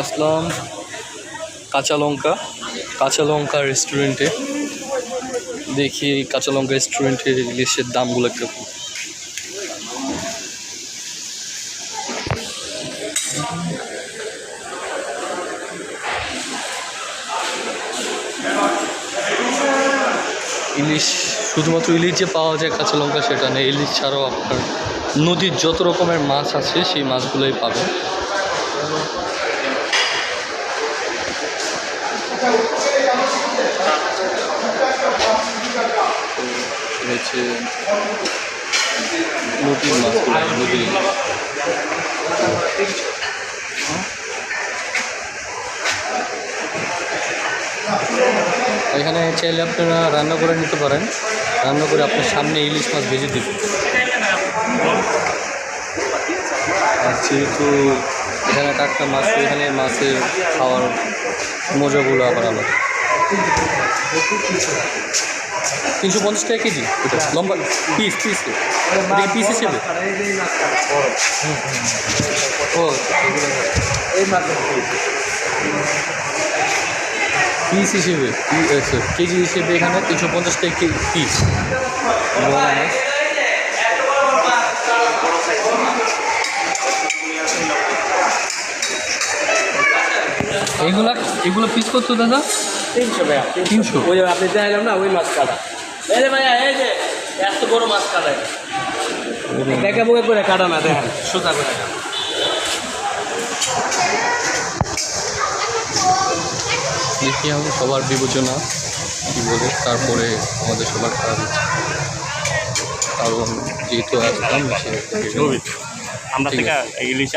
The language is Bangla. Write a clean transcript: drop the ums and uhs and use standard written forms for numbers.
আসলাম কাঁচা লঙ্কা রেস্টুরেন্টে। দেখি কাঁচা লঙ্কা রেস্টুরেন্টের ইলিশের দামগুলো কিরকম। ইলিশ শুধুমাত্র ইলিশ যে পাওয়া যায় কাঁচা লঙ্কা সেটা নেই, ইলিশ ছাড়াও আপনার নদীর যত রকমের মাছ আছে সেই মাছগুলোই পাবেন। হচ্ছে নদীর মাছগুলো, নদীর এখানে চাইলে আপনারা রান্না করে নিতে পারেন, রান্না করে আপনার সামনে ইলিশ মাছ ভেজে দিবেন। আর যেহেতু এখানে টাটকা মাছ, এখানে মাছের খাওয়ার মজাগুলো আবার আলাদা। 350 টাকা কেজি এটা লম্বা পিস পিস হিসেবে। ও পিস হিসেবে কেজি হিসেবে এখানে 350 টাকা পিস। এগুলো পিস করতো দাদা 300 টাকা। 300। ওই আপনি চাইলাম না ওই মাছ কাটা, এই যে ভাইয়া এই যে এত বড় মাছ কাটায় দেখে বয়ে করে কাটা না, দেখেন সোজা করে দেখি আমি সবার বিবেচনা কী বলে, তারপরে আমাদের সবার খারাপ হচ্ছে, কারণ যেহেতু আসলাম আমরা থেকে ইলিশ